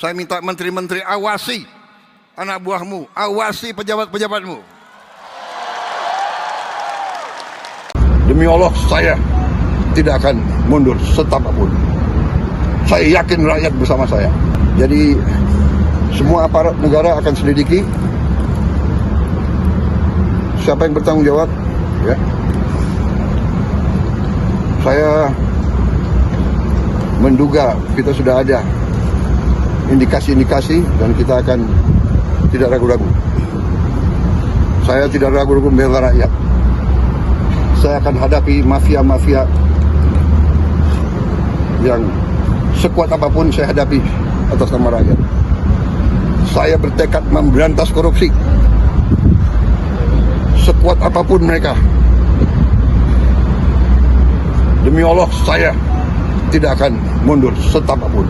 Saya minta menteri-menteri awasi anak buahmu, awasi pejabat-pejabatmu. Demi Allah, saya tidak akan mundur setapak pun. Saya yakin rakyat bersama saya. Jadi semua aparat negara akan selidiki siapa yang bertanggung jawab. Ya. Saya menduga kita sudah ada indikasi-indikasi dan kita akan tidak ragu-ragu. Saya tidak ragu-ragu membela rakyat. Saya akan hadapi mafia-mafia yang sekuat apapun saya hadapi atas nama rakyat. Saya bertekad memberantas korupsi sekuat apapun mereka. Demi Allah, saya tidak akan mundur setapak pun.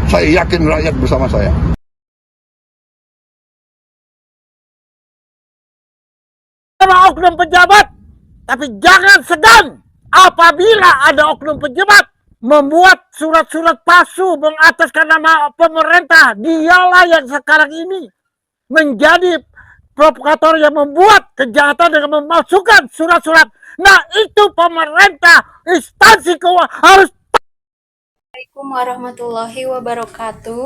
Saya yakin rakyat bersama saya. Oknum pejabat, tapi jangan segan apabila ada oknum pejabat membuat surat-surat palsu mengataskan nama pemerintah. Dialah yang sekarang ini menjadi provokator yang membuat kejahatan dengan memasukkan surat-surat. Nah, itu pemerintah, instansi keuangan harus. Assalamualaikum warahmatullahi wabarakatuh.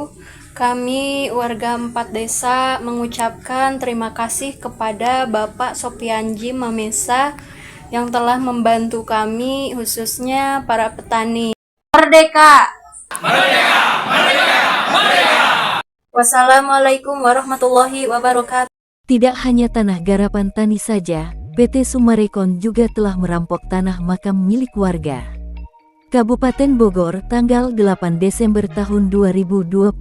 Kami warga 4 desa mengucapkan terima kasih kepada Bapak Sopianji Mamesa yang telah membantu kami, khususnya para petani. Merdeka! Merdeka! Merdeka! Merdeka! Wassalamualaikum warahmatullahi wabarakatuh. Tidak hanya tanah garapan tani saja, PT Summarecon juga telah merampok tanah makam milik warga. Kabupaten Bogor, tanggal 8 Desember tahun 2025.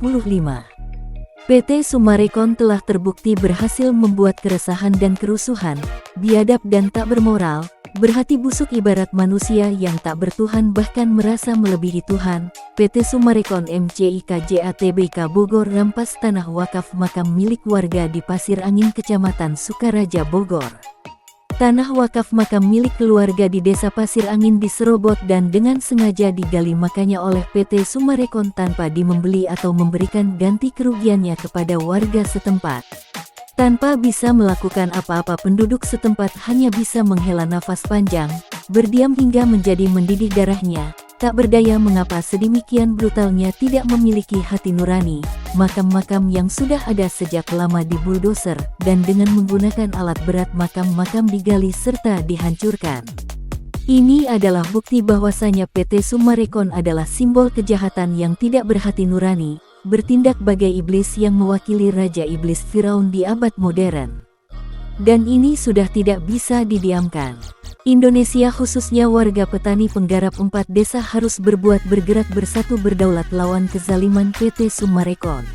PT Summarecon telah terbukti berhasil membuat keresahan dan kerusuhan, biadab dan tak bermoral, berhati busuk ibarat manusia yang tak bertuhan bahkan merasa melebihi Tuhan. PT Summarecon MCIKJATBK Bogor rampas tanah wakaf makam milik warga di Pasir Angin Kecamatan Sukaraja Bogor. Tanah wakaf makam milik keluarga di Desa Pasir Angin diserobot dan dengan sengaja digali makanya oleh PT Summarecon tanpa membeli atau memberikan ganti kerugiannya kepada warga setempat. Tanpa bisa melakukan apa-apa, penduduk setempat hanya bisa menghela nafas panjang, berdiam hingga menjadi mendidih darahnya. Tak berdaya mengapa sedemikian brutalnya tidak memiliki hati nurani. Makam-makam yang sudah ada sejak lama dibuldoser, dan dengan menggunakan alat berat makam-makam digali serta dihancurkan. Ini adalah bukti bahwasanya PT Summarecon adalah simbol kejahatan yang tidak berhati nurani, bertindak bagai iblis yang mewakili Raja Iblis Firaun di abad modern. Dan ini sudah tidak bisa didiamkan. Indonesia khususnya warga petani penggarap 4 desa harus bergerak bersatu berdaulat lawan kezaliman PT Summarecon.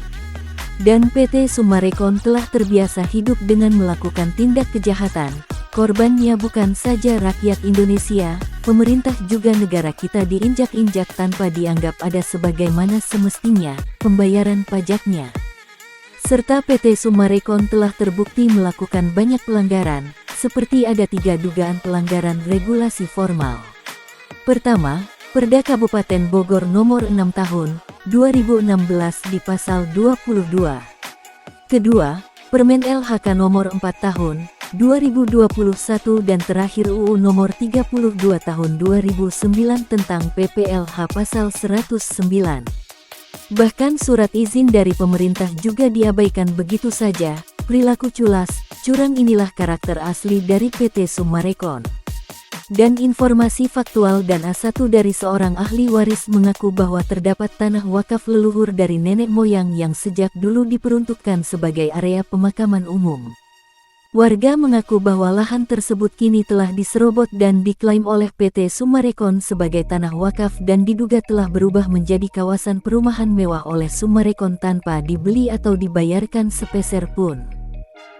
Dan PT Summarecon telah terbiasa hidup dengan melakukan tindak kejahatan. Korbannya bukan saja rakyat Indonesia, pemerintah juga negara kita diinjak-injak tanpa dianggap ada sebagaimana semestinya pembayaran pajaknya. Serta PT Summarecon telah terbukti melakukan banyak pelanggaran, seperti ada 3 dugaan pelanggaran regulasi formal. Pertama, Perda Kabupaten Bogor nomor 6 tahun 2016 di pasal 22. Kedua, Permen LHK nomor 4 tahun 2021 dan terakhir UU nomor 32 tahun 2009 tentang PPLH pasal 109. Bahkan surat izin dari pemerintah juga diabaikan begitu saja. Perilaku culas, curang inilah karakter asli dari PT Summarecon. Dan informasi faktual dan A1 dari seorang ahli waris mengaku bahwa terdapat tanah wakaf leluhur dari nenek moyang yang sejak dulu diperuntukkan sebagai area pemakaman umum. Warga mengaku bahwa lahan tersebut kini telah diserobot dan diklaim oleh PT Summarecon sebagai tanah wakaf dan diduga telah berubah menjadi kawasan perumahan mewah oleh Summarecon tanpa dibeli atau dibayarkan sepeser pun.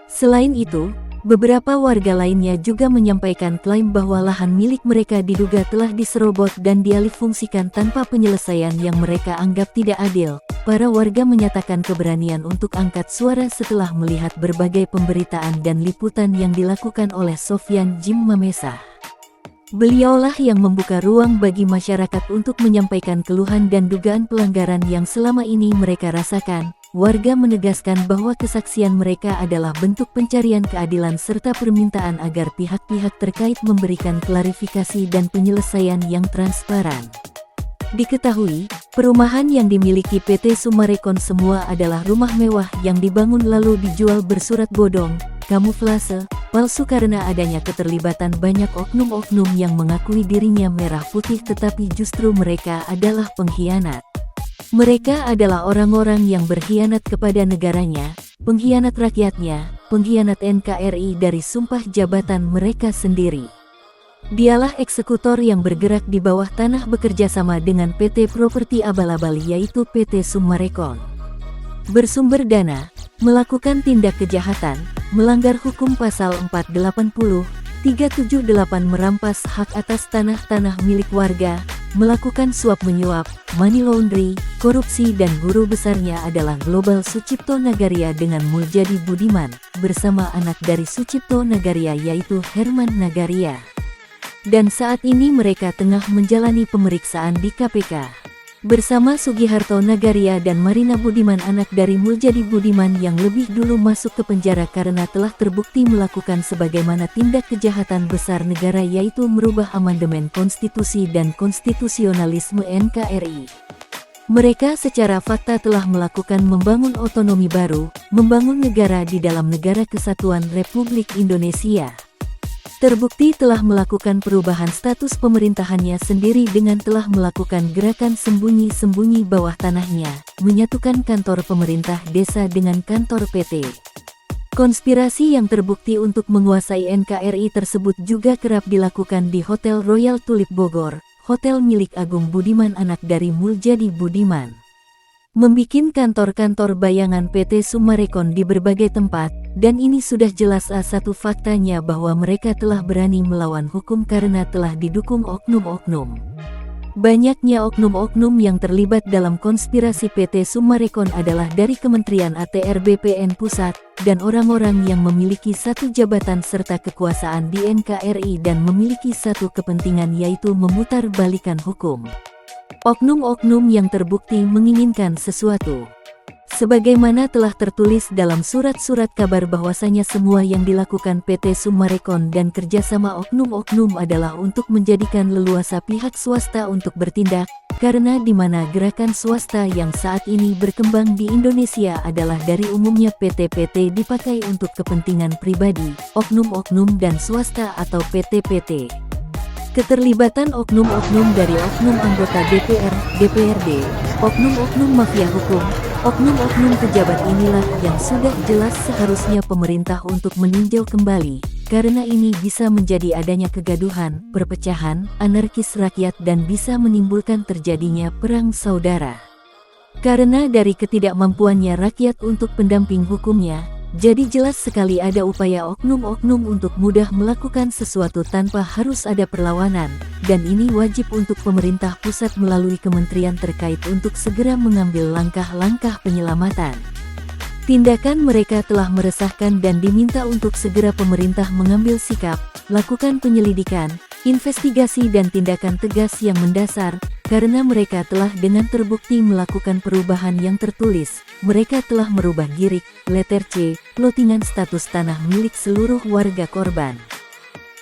Selain itu, beberapa warga lainnya juga menyampaikan klaim bahwa lahan milik mereka diduga telah diserobot dan dialihfungsikan tanpa penyelesaian yang mereka anggap tidak adil. Para warga menyatakan keberanian untuk angkat suara setelah melihat berbagai pemberitaan dan liputan yang dilakukan oleh Sopianji Mamesa. Beliaulah yang membuka ruang bagi masyarakat untuk menyampaikan keluhan dan dugaan pelanggaran yang selama ini mereka rasakan. Warga menegaskan bahwa kesaksian mereka adalah bentuk pencarian keadilan serta permintaan agar pihak-pihak terkait memberikan klarifikasi dan penyelesaian yang transparan. Diketahui, perumahan yang dimiliki PT Summarecon semua adalah rumah mewah yang dibangun lalu dijual bersurat bodong, kamuflase, palsu karena adanya keterlibatan banyak oknum-oknum yang mengakui dirinya merah putih tetapi justru mereka adalah pengkhianat. Mereka adalah orang-orang yang berkhianat kepada negaranya, pengkhianat rakyatnya, pengkhianat NKRI dari sumpah jabatan mereka sendiri. Dialah eksekutor yang bergerak di bawah tanah bekerja sama dengan PT Properti Abal-Abal yaitu PT Summarecon. Bersumber dana, melakukan tindak kejahatan, melanggar hukum pasal 480, 378 merampas hak atas tanah-tanah milik warga, melakukan suap menyuap, money laundry, korupsi dan guru besarnya adalah Global Sucipto Nagaria dengan Muljadi Budiman, bersama anak dari Sucipto Nagaria yaitu Herman Nagaria. Dan saat ini mereka tengah menjalani pemeriksaan di KPK. Bersama Sugiharto Nagaria dan Marina Budiman anak dari Muljadi Budiman yang lebih dulu masuk ke penjara karena telah terbukti melakukan sebagaimana tindak kejahatan besar negara yaitu merubah amandemen konstitusi dan konstitusionalisme NKRI. Mereka secara fakta telah melakukan membangun otonomi baru, membangun negara di dalam Negara Kesatuan Republik Indonesia. Terbukti telah melakukan perubahan status pemerintahannya sendiri dengan telah melakukan gerakan sembunyi-sembunyi bawah tanahnya, menyatukan kantor pemerintah desa dengan kantor PT. Konspirasi yang terbukti untuk menguasai NKRI tersebut juga kerap dilakukan di Hotel Royal Tulip Bogor, hotel milik Agung Budiman anak dari Muljadi Budiman. Membikin kantor-kantor bayangan PT Summarecon di berbagai tempat, dan ini sudah jelas satu faktanya bahwa mereka telah berani melawan hukum karena telah didukung oknum-oknum. Banyaknya oknum-oknum yang terlibat dalam konspirasi PT Summarecon adalah dari Kementerian ATR BPN Pusat, dan orang-orang yang memiliki satu jabatan serta kekuasaan di NKRI dan memiliki satu kepentingan yaitu memutarbalikkan hukum. Oknum-oknum yang terbukti menginginkan sesuatu. Sebagaimana telah tertulis dalam surat-surat kabar bahwasanya semua yang dilakukan PT Summarecon dan kerjasama oknum-oknum adalah untuk menjadikan leluasa pihak swasta untuk bertindak, karena di mana gerakan swasta yang saat ini berkembang di Indonesia adalah dari umumnya PT-PT dipakai untuk kepentingan pribadi, oknum-oknum dan swasta atau PT-PT. Keterlibatan oknum-oknum dari oknum anggota DPR, DPRD, oknum-oknum mafia hukum, oknum-oknum pejabat inilah yang sudah jelas seharusnya pemerintah untuk meninjau kembali, karena ini bisa menjadi adanya kegaduhan, perpecahan, anarkis rakyat dan bisa menimbulkan terjadinya perang saudara. Karena dari ketidakmampuannya rakyat untuk pendamping hukumnya, jadi jelas sekali ada upaya oknum-oknum untuk mudah melakukan sesuatu tanpa harus ada perlawanan, dan ini wajib untuk pemerintah pusat melalui kementerian terkait untuk segera mengambil langkah-langkah penyelamatan. Tindakan mereka telah meresahkan dan diminta untuk segera pemerintah mengambil sikap, lakukan penyelidikan, investigasi dan tindakan tegas yang mendasar, karena mereka telah dengan terbukti melakukan perubahan yang tertulis, mereka telah merubah girik, letter C, plottingan status tanah milik seluruh warga korban.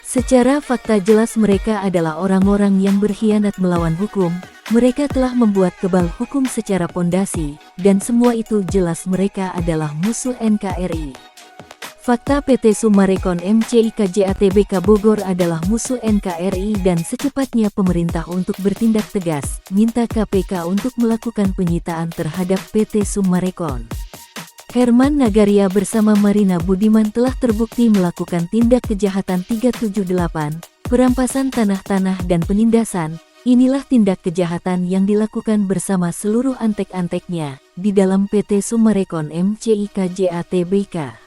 Secara fakta jelas mereka adalah orang-orang yang berkhianat melawan hukum, mereka telah membuat kebal hukum secara pondasi, dan semua itu jelas mereka adalah musuh NKRI. Fakta PT Summarecon MCIKJATBK Bogor adalah musuh NKRI dan secepatnya pemerintah untuk bertindak tegas, minta KPK untuk melakukan penyitaan terhadap PT Summarecon. Herman Nagaria bersama Marina Budiman telah terbukti melakukan tindak kejahatan 378, perampasan tanah-tanah dan penindasan. Inilah tindak kejahatan yang dilakukan bersama seluruh antek-anteknya di dalam PT Summarecon MCIKJATBK.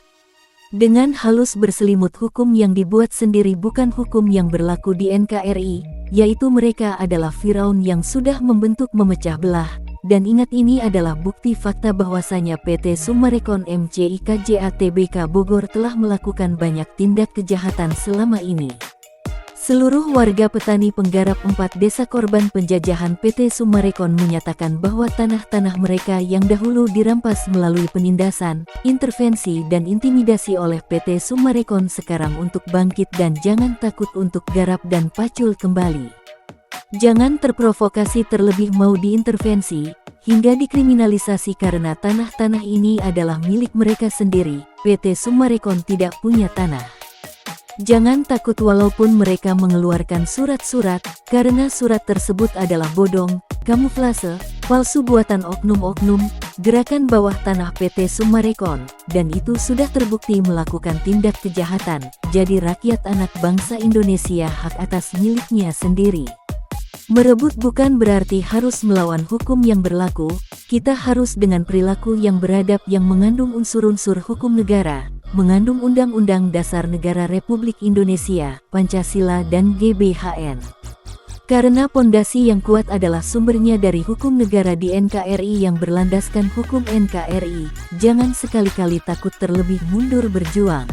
Dengan halus berselimut hukum yang dibuat sendiri bukan hukum yang berlaku di NKRI, yaitu mereka adalah Firaun yang sudah membentuk memecah belah, dan ingat ini adalah bukti fakta bahwasanya PT Summarecon MCIKJATBK Bogor telah melakukan banyak tindak kejahatan selama ini. Seluruh warga petani penggarap 4 desa korban penjajahan PT Summarecon menyatakan bahwa tanah-tanah mereka yang dahulu dirampas melalui penindasan, intervensi dan intimidasi oleh PT Summarecon sekarang untuk bangkit dan jangan takut untuk garap dan pacul kembali. Jangan terprovokasi terlebih mau diintervensi, hingga dikriminalisasi karena tanah-tanah ini adalah milik mereka sendiri, PT Summarecon tidak punya tanah. Jangan takut walaupun mereka mengeluarkan surat-surat, karena surat tersebut adalah bodong, kamuflase, palsu buatan oknum-oknum, gerakan bawah tanah PT Summarecon, dan itu sudah terbukti melakukan tindak kejahatan, jadi rakyat anak bangsa Indonesia hak atas miliknya sendiri. Merebut bukan berarti harus melawan hukum yang berlaku, kita harus dengan perilaku yang beradab yang mengandung unsur-unsur hukum negara, mengandung Undang-Undang Dasar Negara Republik Indonesia, Pancasila dan GBHN. Karena pondasi yang kuat adalah sumbernya dari hukum negara di NKRI yang berlandaskan hukum NKRI, jangan sekali-kali takut terlebih mundur berjuang.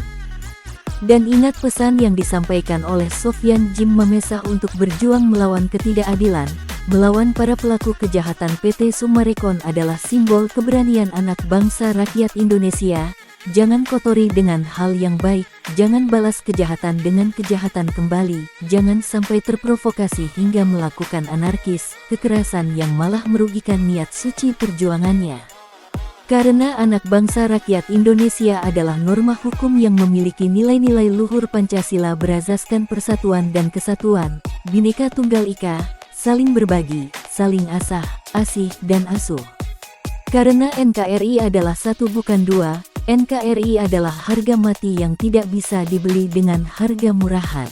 Dan ingat pesan yang disampaikan oleh Sofyan Jim Mamesah untuk berjuang melawan ketidakadilan, melawan para pelaku kejahatan PT Summarecon adalah simbol keberanian anak bangsa rakyat Indonesia. Jangan kotori dengan hal yang baik, jangan balas kejahatan dengan kejahatan kembali, jangan sampai terprovokasi hingga melakukan anarkis, kekerasan yang malah merugikan niat suci perjuangannya. Karena anak bangsa rakyat Indonesia adalah norma hukum yang memiliki nilai-nilai luhur Pancasila berasaskan persatuan dan kesatuan, Bhinneka Tunggal Ika, saling berbagi, saling asih, dan asuh. Karena NKRI adalah satu bukan dua, NKRI adalah harga mati yang tidak bisa dibeli dengan harga murahan.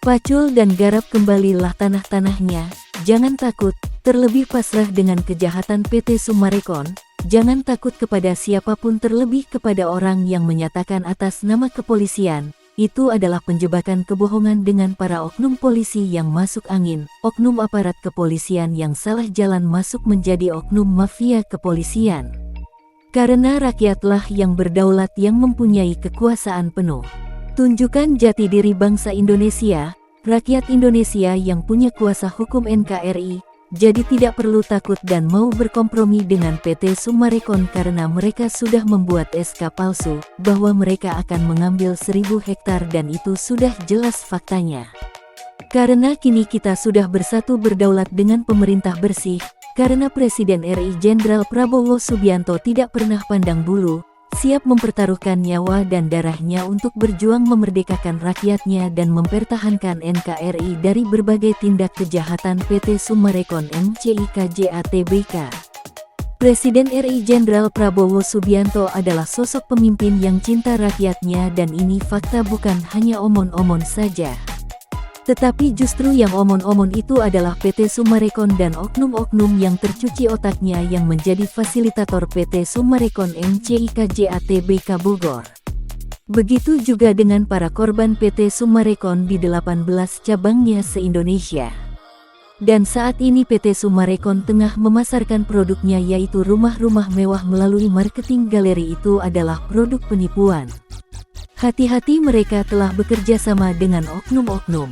Pacul dan garap kembalilah tanah-tanahnya, jangan takut, terlebih pasrah dengan kejahatan PT Summarecon, jangan takut kepada siapapun terlebih kepada orang yang menyatakan atas nama kepolisian, itu adalah penjebakan kebohongan dengan para oknum polisi yang masuk angin, oknum aparat kepolisian yang salah jalan masuk menjadi oknum mafia kepolisian. Karena rakyatlah yang berdaulat yang mempunyai kekuasaan penuh. Tunjukkan jati diri bangsa Indonesia, rakyat Indonesia yang punya kuasa hukum NKRI, jadi tidak perlu takut dan mau berkompromi dengan PT Summarecon karena mereka sudah membuat SK palsu, bahwa mereka akan mengambil 1000 hektar dan itu sudah jelas faktanya. Karena kini kita sudah bersatu berdaulat dengan pemerintah bersih, karena Presiden RI Jenderal Prabowo Subianto tidak pernah pandang bulu, siap mempertaruhkan nyawa dan darahnya untuk berjuang memerdekakan rakyatnya dan mempertahankan NKRI dari berbagai tindak kejahatan PT Summarecon MCIKJATBK. Presiden RI Jenderal Prabowo Subianto adalah sosok pemimpin yang cinta rakyatnya dan ini fakta bukan hanya omon-omon saja. Tetapi justru yang omon-omon itu adalah PT Summarecon dan oknum-oknum yang tercuci otaknya yang menjadi fasilitator PT Summarecon MCIKJATBK Bogor. Begitu juga dengan para korban PT Summarecon di 18 cabangnya se-Indonesia. Dan saat ini PT Summarecon tengah memasarkan produknya yaitu rumah-rumah mewah melalui marketing galeri itu adalah produk penipuan. Hati-hati mereka telah bekerja sama dengan oknum-oknum.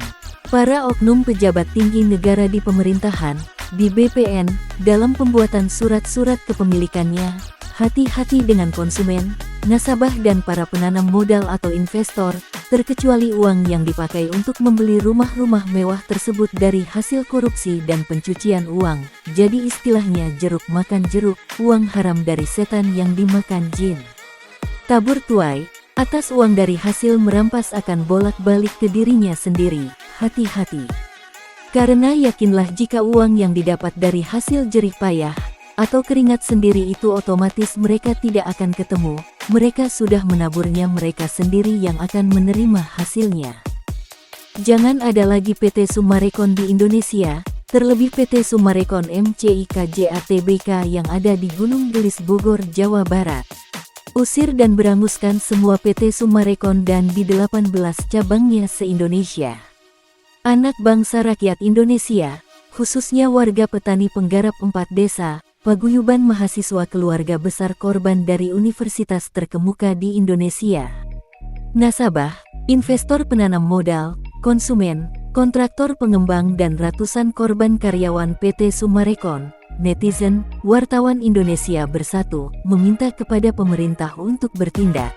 Para oknum pejabat tinggi negara di pemerintahan, di BPN, dalam pembuatan surat-surat kepemilikannya, hati-hati dengan konsumen, nasabah dan para penanam modal atau investor, terkecuali uang yang dipakai untuk membeli rumah-rumah mewah tersebut dari hasil korupsi dan pencucian uang, jadi istilahnya jeruk makan jeruk, uang haram dari setan yang dimakan jin. Tabur tuai, atas uang dari hasil merampas akan bolak-balik ke dirinya sendiri. Hati-hati. Karena yakinlah jika uang yang didapat dari hasil jerih payah atau keringat sendiri itu otomatis mereka tidak akan ketemu, mereka sudah menaburnya mereka sendiri yang akan menerima hasilnya. Jangan ada lagi PT Summarecon di Indonesia, terlebih PT Summarecon MCIKJATBK yang ada di Gunung Gelis Bogor, Jawa Barat. Usir dan beranguskan semua PT Summarecon dan di 18 cabangnya se-Indonesia. Anak bangsa rakyat Indonesia, khususnya warga petani penggarap 4 desa, paguyuban mahasiswa keluarga besar korban dari universitas terkemuka di Indonesia. Nasabah, investor penanam modal, konsumen, kontraktor pengembang dan ratusan korban karyawan PT Summarecon, netizen, wartawan Indonesia Bersatu, meminta kepada pemerintah untuk bertindak.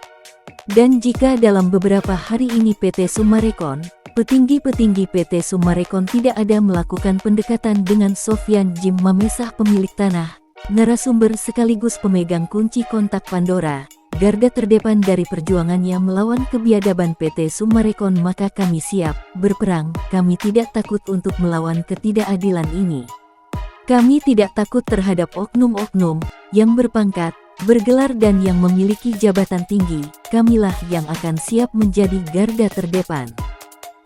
Dan jika dalam beberapa hari ini PT Summarecon, petinggi-petinggi PT Summarecon tidak ada melakukan pendekatan dengan Sofyan Djim Mamesah pemilik tanah, narasumber sekaligus pemegang kunci kontak Pandora, garda terdepan dari perjuangannya melawan kebiadaban PT Summarecon, maka kami siap berperang. Kami tidak takut untuk melawan ketidakadilan ini. Kami tidak takut terhadap oknum-oknum yang berpangkat, bergelar dan yang memiliki jabatan tinggi. Kamilah yang akan siap menjadi garda terdepan.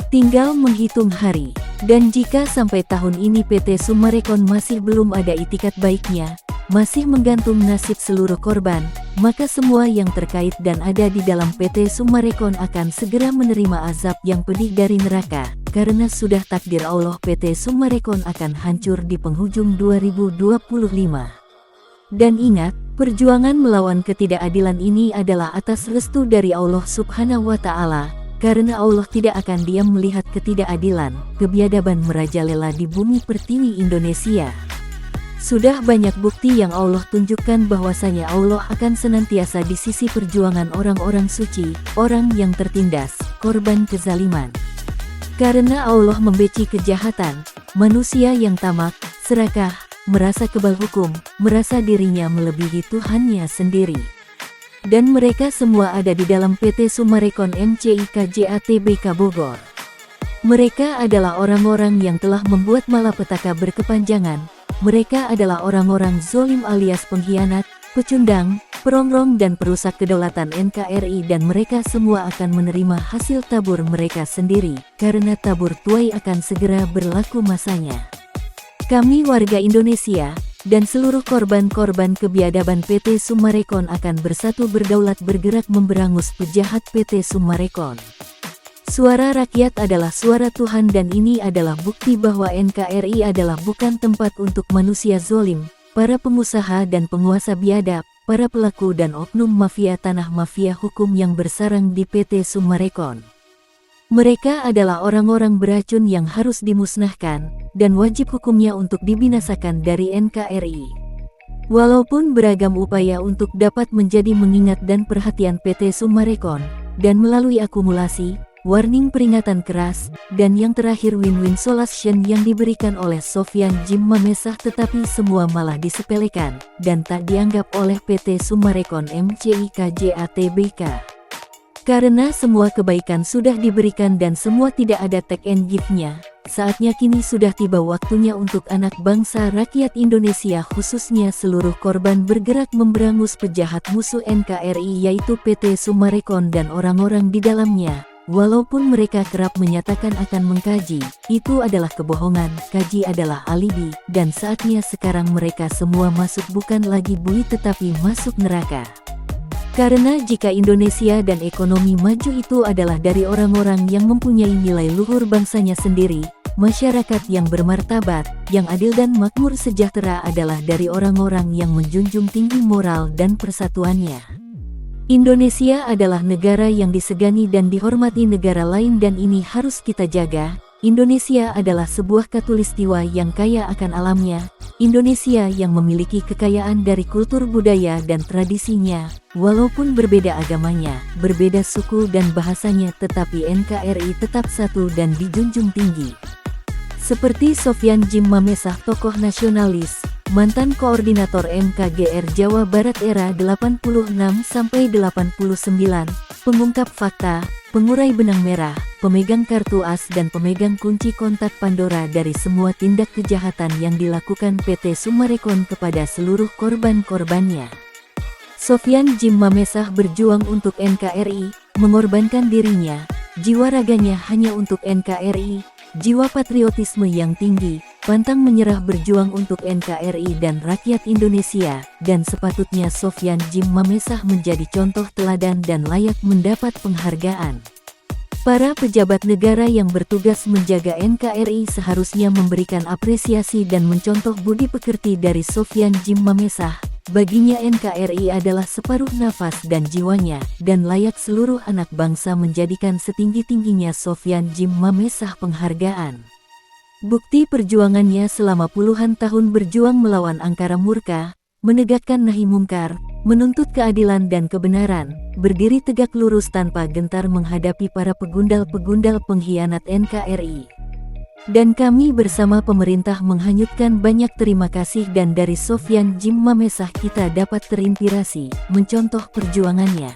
Tinggal menghitung hari. Dan jika sampai tahun ini PT Summarecon masih belum ada itikat baiknya, masih menggantung nasib seluruh korban, maka semua yang terkait dan ada di dalam PT Summarecon akan segera menerima azab yang pedih dari neraka, karena sudah takdir Allah PT Summarecon akan hancur di penghujung 2025. Dan ingat, perjuangan melawan ketidakadilan ini adalah atas restu dari Allah Subhanahu wa Ta'ala, karena Allah tidak akan diam melihat ketidakadilan, kebiadaban merajalela di bumi pertiwi Indonesia. Sudah banyak bukti yang Allah tunjukkan bahwasanya Allah akan senantiasa di sisi perjuangan orang-orang suci, orang yang tertindas, korban kezaliman. Karena Allah membenci kejahatan, manusia yang tamak, serakah, merasa kebal hukum, merasa dirinya melebihi Tuhannya sendiri. Dan mereka semua ada di dalam PT Summarecon MCIKJATBK Bogor. Mereka adalah orang-orang yang telah membuat malapetaka berkepanjangan. Mereka adalah orang-orang zolim alias pengkhianat, pecundang, perongrong dan perusak kedaulatan NKRI, dan mereka semua akan menerima hasil tabur mereka sendiri, karena tabur tuai akan segera berlaku masanya. Kami warga Indonesia dan seluruh korban-korban kebiadaban PT Summarecon akan bersatu berdaulat bergerak memberangus pejahat PT Summarecon. Suara rakyat adalah suara Tuhan, dan ini adalah bukti bahwa NKRI adalah bukan tempat untuk manusia zolim, para pengusaha dan penguasa biadab, para pelaku dan oknum mafia tanah, mafia hukum yang bersarang di PT Summarecon. Mereka adalah orang-orang beracun yang harus dimusnahkan, dan wajib hukumnya untuk dibinasakan dari NKRI. Walaupun beragam upaya untuk dapat menjadi mengingat dan perhatian PT Summarecon, dan melalui akumulasi, warning peringatan keras, dan yang terakhir win-win solution yang diberikan oleh Sofyan Djim Mamesah, tetapi semua malah disepelekan, dan tak dianggap oleh PT Summarecon MCIKJATBK. Karena semua kebaikan sudah diberikan dan semua tidak ada take and give-nya, saatnya kini sudah tiba waktunya untuk anak bangsa rakyat Indonesia khususnya seluruh korban bergerak memberangus pejahat musuh NKRI yaitu PT Summarecon dan orang-orang di dalamnya. Walaupun mereka kerap menyatakan akan mengkaji, itu adalah kebohongan, kaji adalah alibi, dan saatnya sekarang mereka semua masuk bukan lagi bui tetapi masuk neraka. Karena jika Indonesia dan ekonomi maju itu adalah dari orang-orang yang mempunyai nilai luhur bangsanya sendiri, masyarakat yang bermartabat, yang adil dan makmur sejahtera adalah dari orang-orang yang menjunjung tinggi moral dan persatuannya. Indonesia adalah negara yang disegani dan dihormati negara lain dan ini harus kita jaga. Indonesia adalah sebuah khatulistiwa yang kaya akan alamnya. Indonesia yang memiliki kekayaan dari kultur budaya dan tradisinya, walaupun berbeda agamanya, berbeda suku dan bahasanya, tetapi NKRI tetap satu dan dijunjung tinggi. Seperti Sofyan Djim Mamesah, tokoh nasionalis, mantan koordinator MKGR Jawa Barat era 86-89, pengungkap fakta, pengurai benang merah, pemegang kartu as dan pemegang kunci kontak Pandora dari semua tindak kejahatan yang dilakukan PT Summarecon kepada seluruh korban-korbannya. Sofyan Djim Mamesah berjuang untuk NKRI, mengorbankan dirinya, jiwa raganya hanya untuk NKRI, jiwa patriotisme yang tinggi, pantang menyerah berjuang untuk NKRI dan rakyat Indonesia, dan sepatutnya Sofyan Djim Mamesah menjadi contoh teladan dan layak mendapat penghargaan. Para pejabat negara yang bertugas menjaga NKRI seharusnya memberikan apresiasi dan mencontoh budi pekerti dari Sofyan Djim Mamesah, baginya NKRI adalah separuh nafas dan jiwanya, dan layak seluruh anak bangsa menjadikan setinggi-tingginya Sofyan Djim Mamesah penghargaan. Bukti perjuangannya selama puluhan tahun berjuang melawan angkara murka, menegakkan nahi mungkar, menuntut keadilan dan kebenaran, berdiri tegak lurus tanpa gentar menghadapi para pegundal-pegundal pengkhianat NKRI. Dan kami bersama pemerintah menghanyutkan banyak terima kasih, dan dari Sofyan Djim Mamesah kita dapat terinspirasi, mencontoh perjuangannya.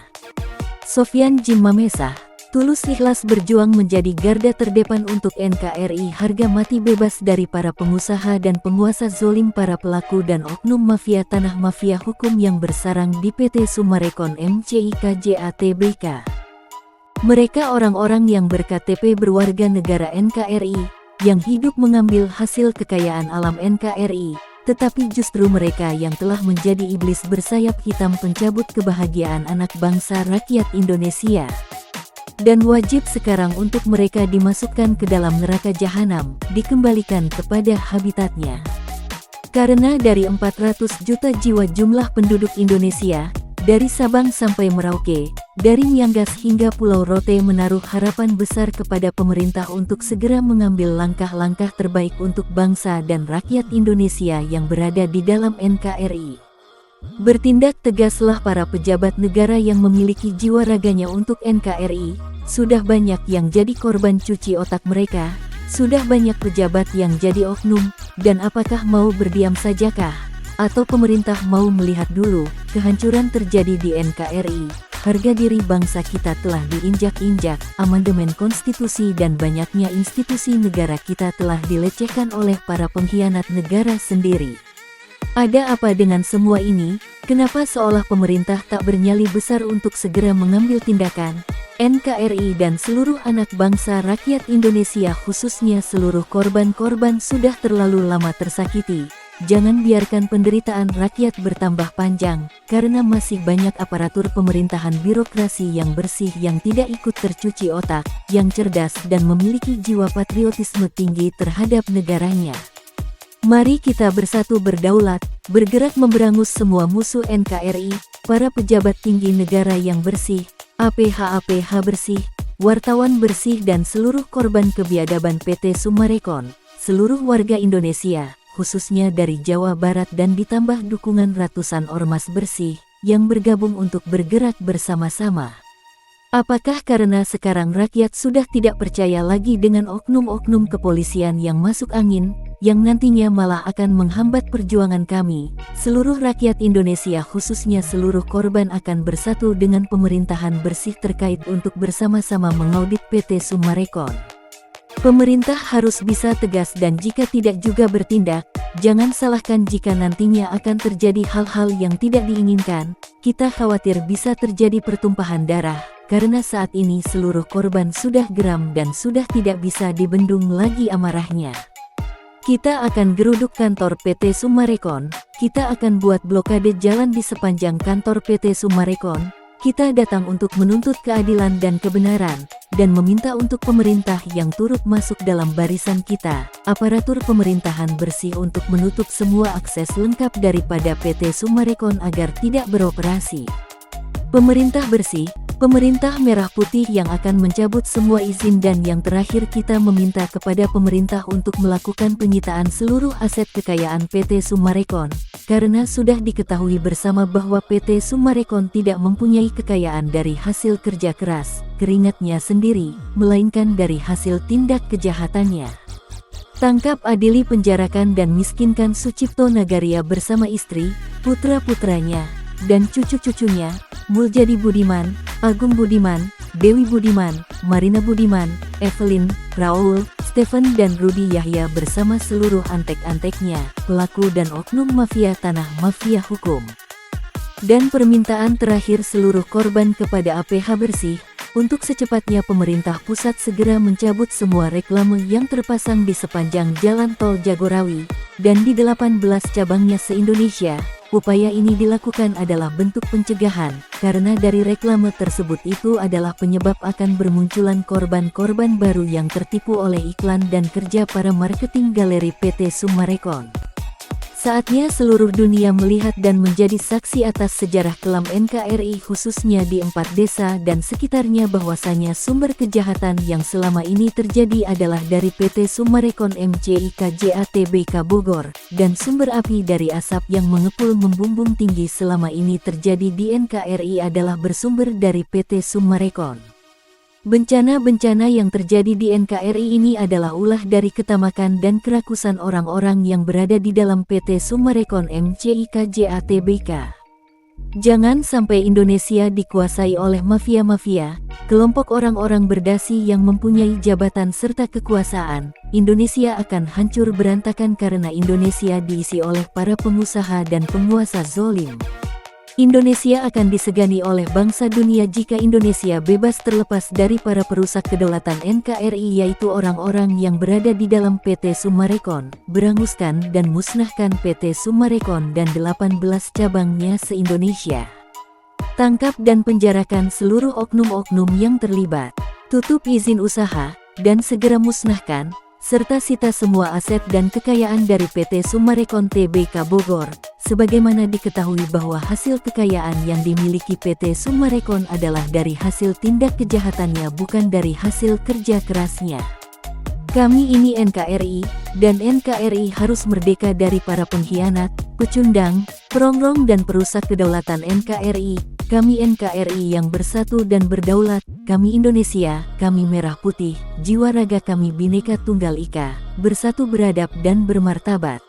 Sofyan Djim Mamesah tulus ikhlas berjuang menjadi garda terdepan untuk NKRI, harga mati bebas dari para pengusaha dan penguasa zolim, para pelaku dan oknum mafia tanah, mafia hukum yang bersarang di PT Summarecon MCIKJA Tbk. Mereka orang-orang yang berKTP berwarga negara NKRI, yang hidup mengambil hasil kekayaan alam NKRI, tetapi justru mereka yang telah menjadi iblis bersayap hitam pencabut kebahagiaan anak bangsa rakyat Indonesia. Dan wajib sekarang untuk mereka dimasukkan ke dalam neraka jahanam, dikembalikan kepada habitatnya. Karena dari 400 juta jiwa jumlah penduduk Indonesia, dari Sabang sampai Merauke, dari Miangas hingga Pulau Rote menaruh harapan besar kepada pemerintah untuk segera mengambil langkah-langkah terbaik untuk bangsa dan rakyat Indonesia yang berada di dalam NKRI. Bertindak tegaslah para pejabat negara yang memiliki jiwa raganya untuk NKRI. Sudah banyak yang jadi korban cuci otak mereka, sudah banyak pejabat yang jadi oknum, dan apakah mau berdiam sajakah? Atau pemerintah mau melihat dulu kehancuran terjadi di NKRI? Harga diri bangsa kita telah diinjak-injak, amandemen konstitusi dan banyaknya institusi negara kita telah dilecehkan oleh para pengkhianat negara sendiri. Ada apa dengan semua ini? Kenapa seolah pemerintah tak bernyali besar untuk segera mengambil tindakan? NKRI dan seluruh anak bangsa rakyat Indonesia, khususnya seluruh korban-korban, sudah terlalu lama tersakiti. Jangan biarkan penderitaan rakyat bertambah panjang, karena masih banyak aparatur pemerintahan birokrasi yang bersih, yang tidak ikut tercuci otak, yang cerdas dan memiliki jiwa patriotisme tinggi terhadap negaranya. Mari kita bersatu berdaulat, bergerak memberangus semua musuh NKRI, para pejabat tinggi negara yang bersih, APH bersih, wartawan bersih, dan seluruh korban kebiadaban PT Summarecon, seluruh warga Indonesia, khususnya dari Jawa Barat, dan ditambah dukungan ratusan ormas bersih, yang bergabung untuk bergerak bersama-sama. Apakah karena sekarang rakyat sudah tidak percaya lagi dengan oknum-oknum kepolisian yang masuk angin, yang nantinya malah akan menghambat perjuangan kami? Seluruh rakyat Indonesia, khususnya seluruh korban, akan bersatu dengan pemerintahan bersih terkait untuk bersama-sama mengaudit PT Summarecon. Pemerintah harus bisa tegas, dan jika tidak juga bertindak. Jangan salahkan jika nantinya akan terjadi hal-hal yang tidak diinginkan. Kita khawatir bisa terjadi pertumpahan darah, karena saat ini seluruh korban sudah geram dan sudah tidak bisa dibendung lagi amarahnya. Kita akan geruduk kantor PT Summarecon, kita akan buat blokade jalan di sepanjang kantor PT Summarecon. Kita datang untuk menuntut keadilan dan kebenaran, dan meminta untuk pemerintah yang turut masuk dalam barisan kita, aparatur pemerintahan bersih, untuk menutup semua akses lengkap daripada PT Summarecon agar tidak beroperasi. Pemerintah bersih, pemerintah merah putih yang akan mencabut semua izin, dan yang terakhir kita meminta kepada pemerintah untuk melakukan penyitaan seluruh aset kekayaan PT Summarecon, karena sudah diketahui bersama bahwa PT Summarecon tidak mempunyai kekayaan dari hasil kerja keras, keringatnya sendiri, melainkan dari hasil tindak kejahatannya. Tangkap, adili, penjarakan dan miskinkan Sucipto Nagaria bersama istri, putra-putranya, dan cucu-cucunya, Muljadi Budiman, Agung Budiman, Dewi Budiman, Marina Budiman, Evelyn, Raul, Stephen dan Rudi Yahya bersama seluruh antek-anteknya, pelaku dan oknum mafia tanah, mafia hukum. Dan permintaan terakhir seluruh korban kepada APH Bersih, untuk secepatnya pemerintah pusat segera mencabut semua reklame yang terpasang di sepanjang jalan tol Jagorawi, dan di 18 cabangnya se-Indonesia. Upaya ini dilakukan adalah bentuk pencegahan, karena dari reklame tersebut itu adalah penyebab akan bermunculan korban-korban baru yang tertipu oleh iklan dan kerja para marketing galeri PT Summarecon. Saatnya seluruh dunia melihat dan menjadi saksi atas sejarah kelam NKRI khususnya di 4 desa dan sekitarnya bahwasanya sumber kejahatan yang selama ini terjadi adalah dari PT Summarecon MCIKJA Tbk Bogor, dan sumber api dari asap yang mengepul membumbung tinggi selama ini terjadi di NKRI adalah bersumber dari PT Summarecon. Bencana-bencana yang terjadi di NKRI ini adalah ulah dari ketamakan dan kerakusan orang-orang yang berada di dalam PT Summarecon MCIKJA Tbk. Jangan sampai Indonesia dikuasai oleh mafia-mafia, kelompok orang-orang berdasi yang mempunyai jabatan serta kekuasaan. Indonesia akan hancur berantakan karena Indonesia diisi oleh para pengusaha dan penguasa zolim. Indonesia akan disegani oleh bangsa dunia jika Indonesia bebas terlepas dari para perusak kedaulatan NKRI, yaitu orang-orang yang berada di dalam PT Summarecon, beranguskan dan musnahkan PT Summarecon dan 18 cabangnya se-Indonesia. Tangkap dan penjarakan seluruh oknum-oknum yang terlibat. Tutup izin usaha, dan segera musnahkan, serta sita semua aset dan kekayaan dari PT Summarecon Tbk Bogor, sebagaimana diketahui bahwa hasil kekayaan yang dimiliki PT Summarecon adalah dari hasil tindak kejahatannya, bukan dari hasil kerja kerasnya. Kami ini NKRI, dan NKRI harus merdeka dari para pengkhianat, pecundang, perongrong dan perusak kedaulatan NKRI. Kami NKRI yang bersatu dan berdaulat, kami Indonesia, kami merah putih, jiwa raga kami Bhinneka Tunggal Ika, bersatu beradab dan bermartabat.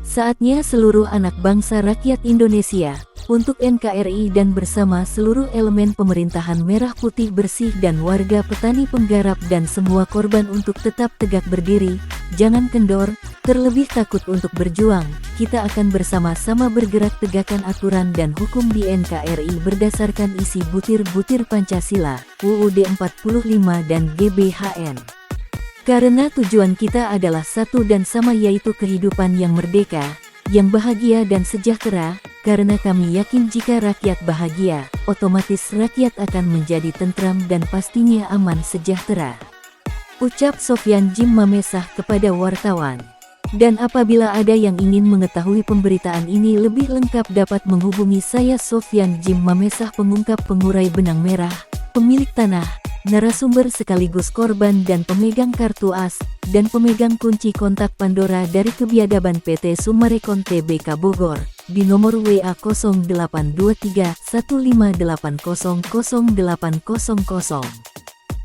Saatnya seluruh anak bangsa rakyat Indonesia, untuk NKRI dan bersama seluruh elemen pemerintahan merah putih bersih dan warga petani penggarap dan semua korban untuk tetap tegak berdiri, jangan kendor, terlebih takut untuk berjuang. Kita akan bersama-sama bergerak tegakkan aturan dan hukum di NKRI berdasarkan isi butir-butir Pancasila, UUD 45 dan GBHN. Karena tujuan kita adalah satu dan sama, yaitu kehidupan yang merdeka, yang bahagia dan sejahtera. Karena kami yakin jika rakyat bahagia, otomatis rakyat akan menjadi tentram dan pastinya aman sejahtera. Ucap Sofyan Djim Mamesah kepada wartawan. Dan apabila ada yang ingin mengetahui pemberitaan ini lebih lengkap dapat menghubungi saya Sofyan Djim Mamesah, pengungkap pengurai benang merah, pemilik tanah, narasumber sekaligus korban dan pemegang kartu as, dan pemegang kunci kontak Pandora dari kebiadaban PT Summarecon Tbk Bogor, di nomor WA 0823 15800 0800.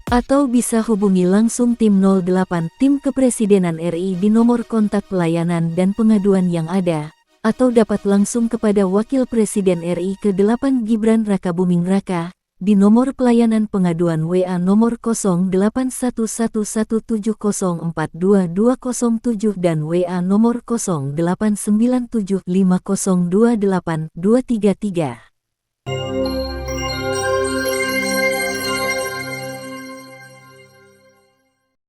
Atau bisa hubungi langsung tim 08 Tim Kepresidenan RI di nomor kontak pelayanan dan pengaduan yang ada, atau dapat langsung kepada Wakil Presiden RI ke-8 Gibran Rakabuming Raka, di nomor pelayanan pengaduan WA nomor 081170422207 dan WA nomor 089750282233.